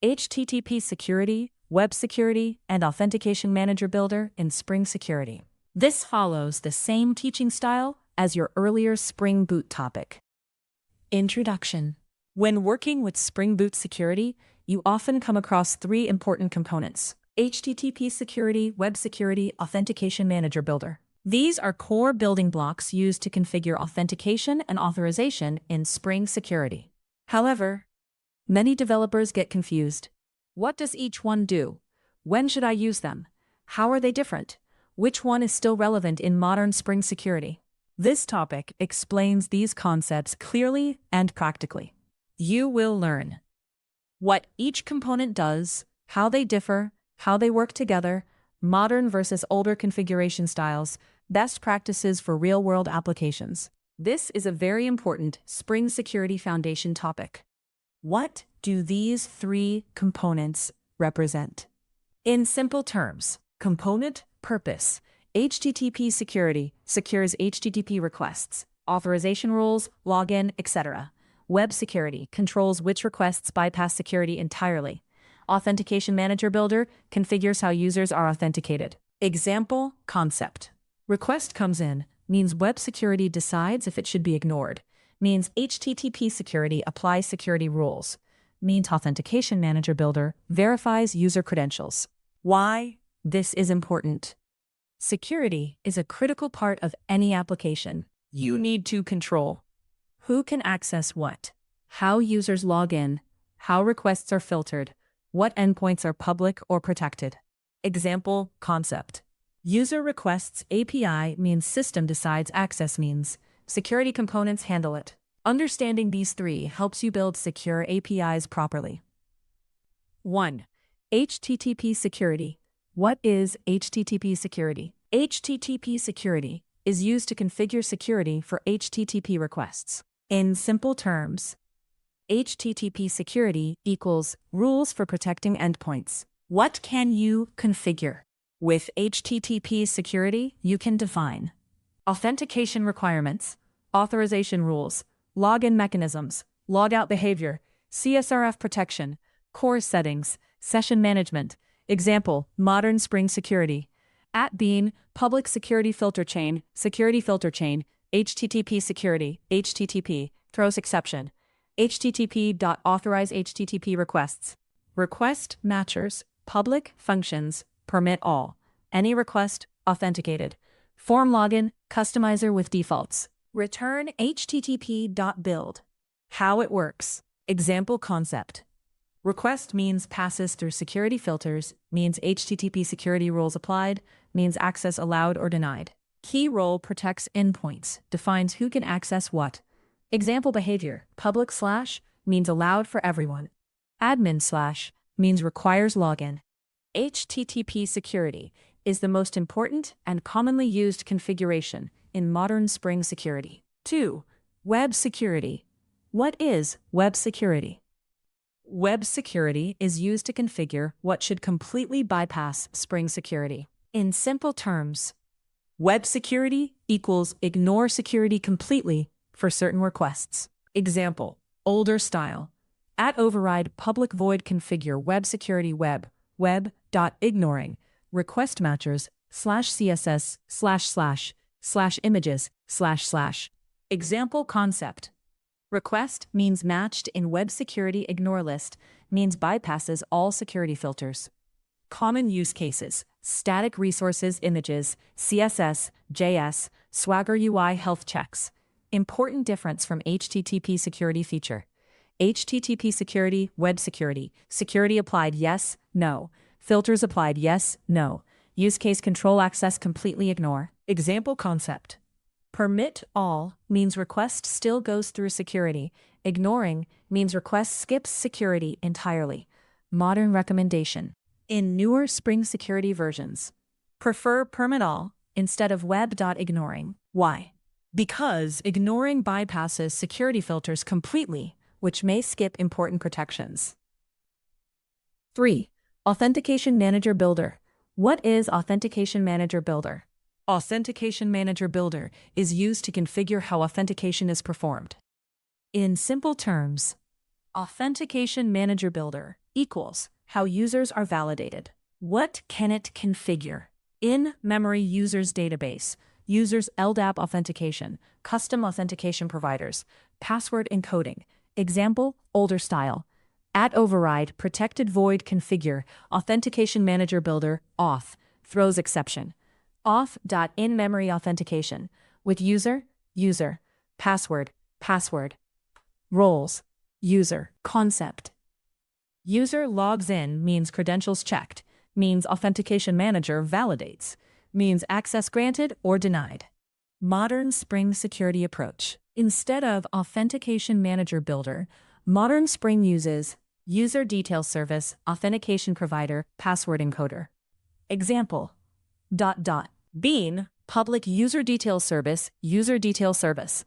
HttpSecurity, WebSecurity, and Authentication Manager Builder in Spring Security. This follows the same teaching style as your earlier Spring Boot topic. Introduction. When working with Spring Boot security, you often come across three important components: HttpSecurity, WebSecurity, Authentication Manager Builder. These are core building blocks used to configure authentication and authorization in Spring Security. However, many developers get confused. What does each one do? When should I use them? How are they different? Which one is still relevant in modern Spring Security? This topic explains these concepts clearly and practically. You will learn what each component does, how they differ, how they work together, modern versus older configuration styles, best practices for real-world applications. This is a very important Spring Security Foundation topic. What do these three components represent? In simple terms, component purpose. HTTP security secures HTTP requests, authorization rules, login, etc. Web security controls which requests bypass security entirely. Authentication Manager Builder configures how users are authenticated. Example concept. Request comes in means web security decides if it should be ignored. Means HTTP security applies security rules. Means Authentication Manager Builder verifies user credentials. Why this is important? Security is a critical part of any application. You need to control who can access what, how users log in, how requests are filtered, what endpoints are public or protected. Example concept. User requests API means system decides access means security components handle it. Understanding these three helps you build secure APIs properly. 1. HTTP security. What is HTTP security? HTTP security is used to configure security for HTTP requests. In simple terms, HTTP security equals rules for protecting endpoints. What can you configure? With HTTP security, you can define authentication requirements, authorization rules, login mechanisms, logout behavior, CSRF protection, core settings, session management. Example, modern Spring Security. @bean, public security filter chain, HTTP security, HTTP, throws exception. HTTP.authorize HTTP requests. Request matchers, public functions, permit all. Any request, authenticated. Form login, customizer with defaults. Return HTTP.build. How it works. Example concept. Request means passes through security filters, means HTTP security rules applied, means access allowed or denied. Key role protects endpoints, defines who can access what. Example behavior, public / means allowed for everyone. Admin / means requires login. HTTP security is the most important and commonly used configuration in modern Spring Security. 2. Web security. What is web security? Web security is used to configure what should completely bypass Spring Security. In simple terms, web security equals ignore security completely for certain requests. Example, older style. @override public void configure web security web.ignoring request matchers /css / images // Example concept. Request means matched in web security ignore list means bypasses all security filters. Common use cases: static resources images, CSS, JS, Swagger UI health checks. Important difference from HTTP security feature. HTTP security, web security. Security applied yes, no. Filters applied yes, no. Use case control access completely ignore. Example concept. Permit all means request still goes through security. Ignoring means request skips security entirely. Modern recommendation. In newer Spring Security versions, prefer permit all instead of web.ignoring. Why? Because ignoring bypasses security filters completely, which may skip important protections. 3. Authentication Manager Builder. What is Authentication Manager Builder? Authentication Manager Builder is used to configure how authentication is performed. In simple terms, Authentication Manager Builder equals how users are validated. What can it configure? In-memory users database, users LDAP authentication, custom authentication providers, password encoding. Example, older style. @override, protected void configure, AuthenticationManagerBuilder, auth, throws exception. Auth.in-memory authentication, with user, password, roles, user, concept. User logs in means credentials checked, means authentication manager validates, means access granted or denied. Modern Spring security approach. Instead of Authentication Manager Builder, Modern Spring uses User Detail Service, Authentication Provider, Password Encoder. Example, ... Bean, Public User Detail Service, User Detail Service.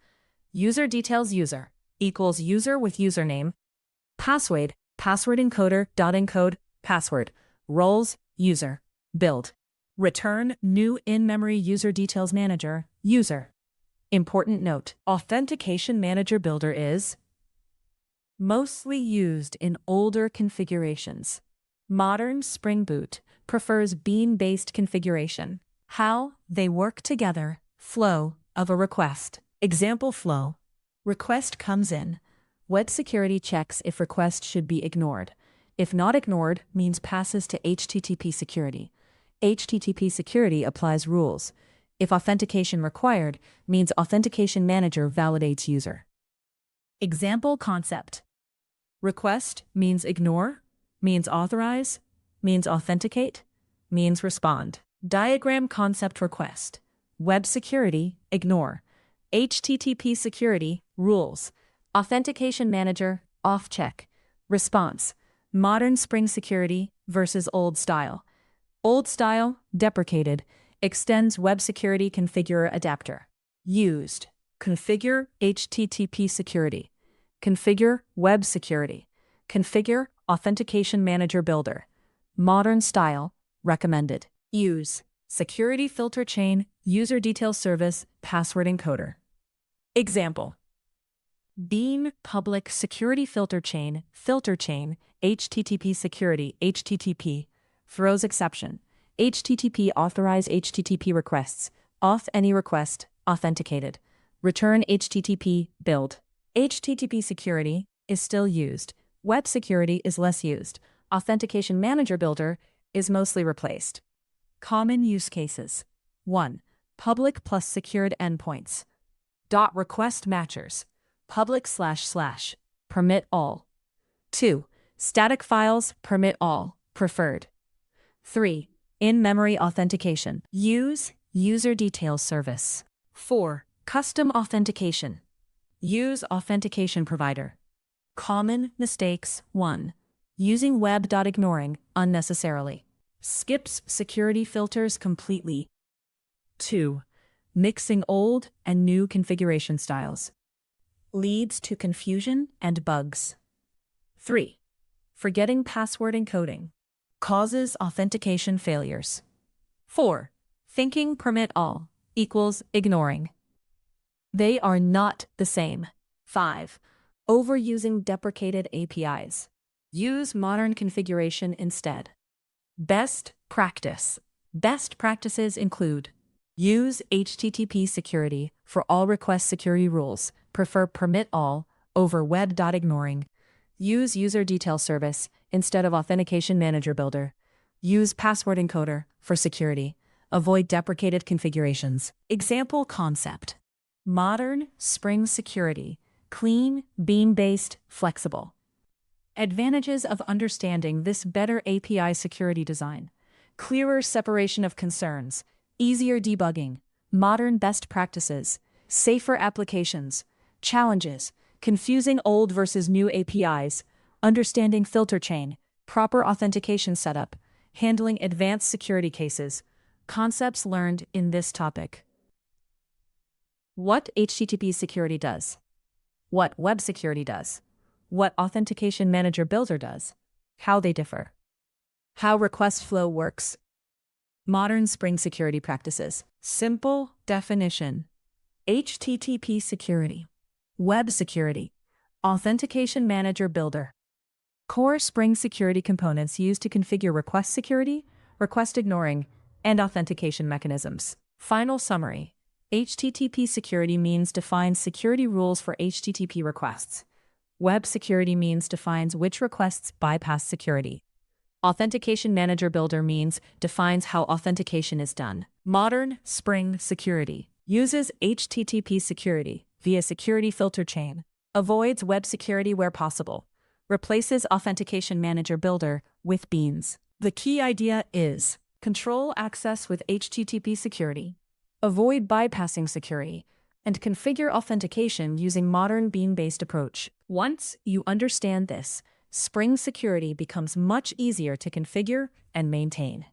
User details user equals user with username. Password encoder, .encode, password. Roles, user. Build. Return new in-memory user details manager, user. Important note, Authentication Manager Builder is mostly used in older configurations. Modern Spring Boot prefers bean-based configuration. How they work together. Flow of a request. Example flow. Request comes in. WebSecurity checks if request should be ignored. If not ignored, means passes to HttpSecurity. HttpSecurity applies rules. If authentication required, means Authentication Manager validates user. Example concept. Request means ignore, means authorize, means authenticate, means respond. Diagram concept request. WebSecurity, ignore. HttpSecurity, rules. Authentication Manager, off check. Response. Modern Spring Security versus old style. Old style, deprecated, extends WebSecurity configure adapter. Used. Configure HttpSecurity. Configure WebSecurity. Configure Authentication Manager Builder. Modern style, recommended. Use. Security filter chain, user detail service, password encoder. Example. Bean Public Security filter chain, HttpSecurity, HTTP, throws exception. HTTP authorize HTTP requests, auth any request, authenticated. Return HTTP, build. HttpSecurity is still used. WebSecurity is less used. Authentication Manager Builder is mostly replaced. Common use cases. 1. Public plus secured endpoints. Request matchers. Public // permit all. 2. Static files, permit all, preferred. 3. In-memory authentication. Use user details service. 4. Custom authentication. Use authentication provider. Common mistakes. 1. Using web.ignoring unnecessarily. Skips security filters completely. 2. Mixing old and new configuration styles. Leads to confusion and bugs. 3. Forgetting password encoding. Causes authentication failures. 4. Thinking permit all equals ignoring. They are not the same. 5. Overusing deprecated APIs. Use modern configuration instead. Best practice. Best practices include use HttpSecurity for all request security rules. Prefer permit all over web.ignoring. Use user detail service instead of Authentication Manager Builder. Use password encoder for security. Avoid deprecated configurations. Example concept. Modern Spring Security. Clean, bean-based, flexible. Advantages of understanding this better API security design. Clearer separation of concerns. Easier debugging. Modern best practices. Safer applications. Challenges. Confusing old versus new APIs. Understanding filter chain. Proper authentication setup. Handling advanced security cases. Concepts learned in this topic. What HttpSecurity does. What WebSecurity does. What Authentication Manager Builder does. How they differ. How request flow works. Modern Spring security practices. Simple definition. HttpSecurity. WebSecurity. Authentication Manager Builder. Core Spring security components used to configure request security, request ignoring, and authentication mechanisms. Final summary. HTTP security means defines security rules for HTTP requests. Web security means defines which requests bypass security. Authentication Manager Builder means defines how authentication is done. Modern Spring security uses HTTP security via security filter chain, avoids web security where possible, replaces Authentication Manager Builder with beans. The key idea is control access with HTTP security, avoid bypassing security, and configure authentication using modern bean-based approach. Once you understand this, Spring security becomes much easier to configure and maintain.